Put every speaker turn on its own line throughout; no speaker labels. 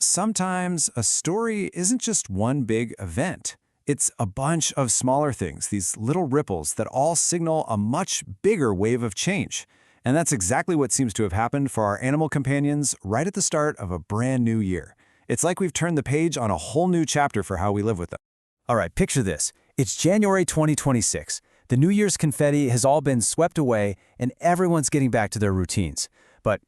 Sometimes a story isn't just one big event. It's a bunch of smaller things, these little ripples that all signal a much bigger wave of change. And that's exactly what seems to have happened for our animal companions right at the start of a brand new year. It's like we've turned the page on a whole new chapter for how we live with them.
All right, picture this. It's January 2026. The New Year's confetti has all been swept away, and everyone's getting back to their routines. But,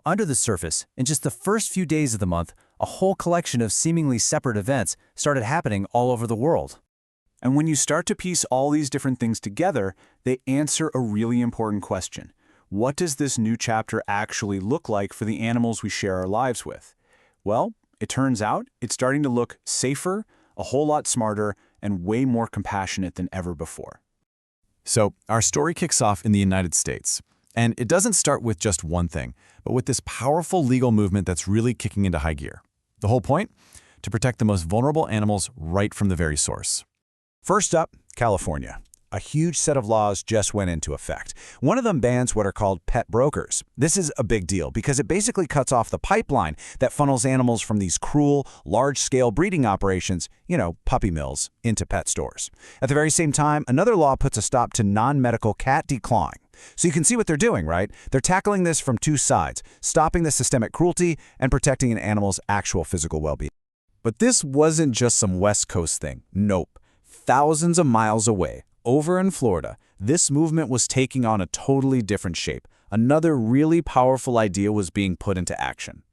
under the surface, in just the first few days of the month, a whole collection of seemingly separate events started happening all over the world.
And when you start to piece all these different things together, they answer a really important question. What does this new chapter actually look like for the animals we share our lives with? Well, it turns out it's starting to look safer, a whole lot smarter, and way more compassionate than ever before.
So, our story kicks off in the United States. And it doesn't start with just one thing, but with this powerful legal movement that's really kicking into high gear. The whole point? To protect the most vulnerable animals right from the very source.
First up, California. A huge set of laws just went into effect. One of them bans what are called pet brokers. This is a big deal because it basically cuts off the pipeline that funnels animals from these cruel, large-scale breeding operations, puppy mills, into pet stores. At the very same time, another law puts a stop to non-medical cat declawing. So you can see what they're doing, right? They're tackling this from two sides, stopping the systemic cruelty and protecting an animal's actual physical well-being.
But this wasn't just some West Coast thing. Nope. Thousands of miles away, over in Florida, this movement was taking on a totally different shape. Another really powerful idea was being put into action.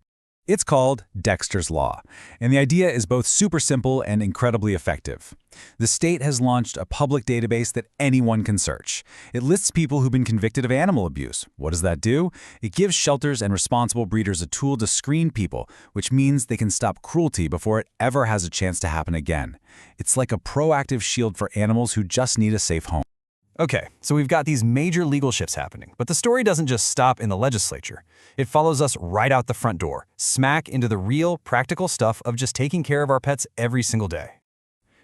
It's called Dexter's Law, and the idea is both super simple and incredibly effective. The state has launched a public database that anyone can search. It lists people who've been convicted of animal abuse. What does that do? It gives shelters and responsible breeders a tool to screen people, which means they can stop cruelty before it ever has a chance to happen again. It's like a proactive shield for animals who just need a safe home.
Okay, so we've got these major legal shifts happening, but the story doesn't just stop in the legislature. It follows us right out the front door, smack into the real, practical stuff of just taking care of our pets every single day.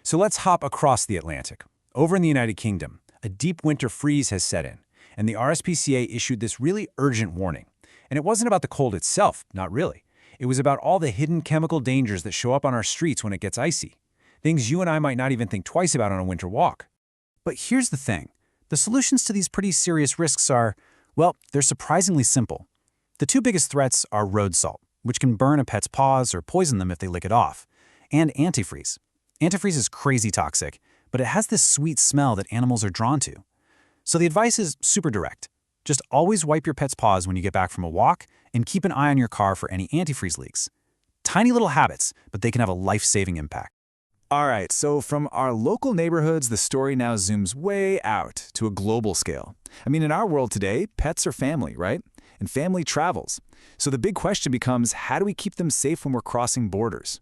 So let's hop across the Atlantic. Over in the United Kingdom, a deep winter freeze has set in, and the RSPCA issued this really urgent warning. And it wasn't about the cold itself, not really. It was about all the hidden chemical dangers that show up on our streets when it gets icy. Things you and I might not even think twice about on a winter walk. But here's the thing. The solutions to these pretty serious risks are, well, they're surprisingly simple. The two biggest threats are road salt, which can burn a pet's paws or poison them if they lick it off, and antifreeze. Antifreeze is crazy toxic, but it has this sweet smell that animals are drawn to. So the advice is super direct. Just always wipe your pet's paws when you get back from a walk and keep an eye on your car for any antifreeze leaks. Tiny little habits, but they can have a life-saving impact.
All right, so from our local neighborhoods, the story now zooms way out to a global scale. In our world today, pets are family, right? And family travels. So the big question becomes, how do we keep them safe when we're crossing borders?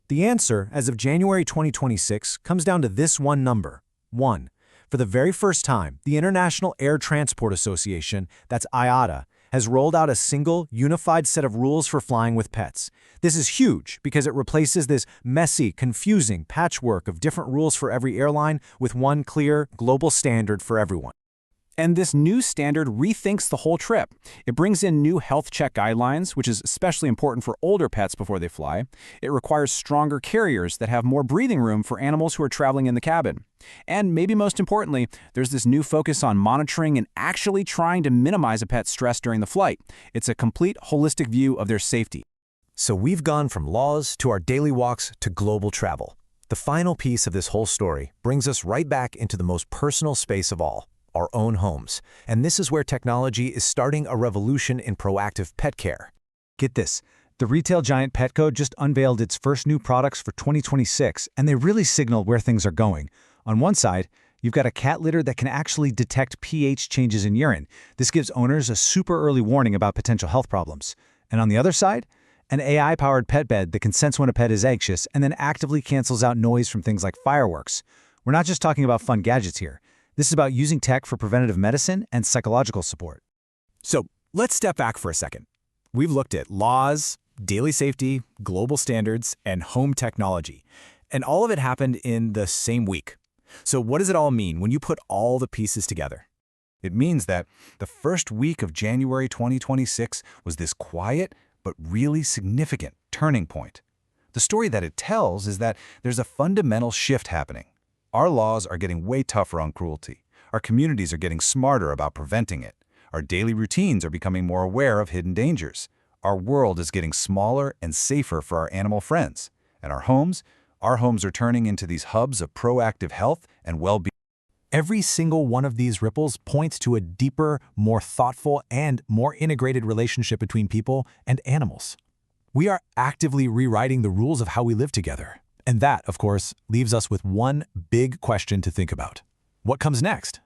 The answer, as of January 2026, comes down to this one number, 1. For the very first time, the International Air Transport Association, that's IATA, has rolled out a single, unified set of rules for flying with pets. This is huge because it replaces this messy, confusing patchwork of different rules for every airline with one clear, global standard for everyone.
And this new standard rethinks the whole trip. It brings in new health check guidelines, which is especially important for older pets before they fly. It requires stronger carriers that have more breathing room for animals who are traveling in the cabin. And maybe most importantly, there's this new focus on monitoring and actually trying to minimize a pet's stress during the flight. It's a complete, holistic view of their safety.
So we've gone from laws to our daily walks to global travel. The final piece of this whole story brings us right back into the most personal space of all, our own homes. And this is where technology is starting a revolution in proactive pet care.
Get this. The retail giant Petco just unveiled its first new products for 2026, and they really signal where things are going. On one side, you've got a cat litter that can actually detect pH changes in urine. This gives owners a super early warning about potential health problems. And on the other side, an AI-powered pet bed that can sense when a pet is anxious and then actively cancels out noise from things like fireworks. We're not just talking about fun gadgets here. This is about using tech for preventative medicine and psychological support.
So let's step back for a second. We've looked at laws, daily safety, global standards, and home technology. And all of it happened in the same week. So what does it all mean when you put all the pieces together? It means that the first week of January 2026 was this quiet
but really significant turning point. The story that it tells is that there's a fundamental shift happening. Our laws are getting way tougher on cruelty. Our communities are getting smarter about preventing it. Our daily routines are becoming more aware of hidden dangers. Our world is getting smaller and safer for our animal friends. And our homes are turning into these hubs of proactive health and well-being.
Every single one of these ripples points to a deeper, more thoughtful, and more integrated relationship between people and animals. We are actively rewriting the rules of how we live together. And that, of course, leaves us with one big question to think about. What comes next?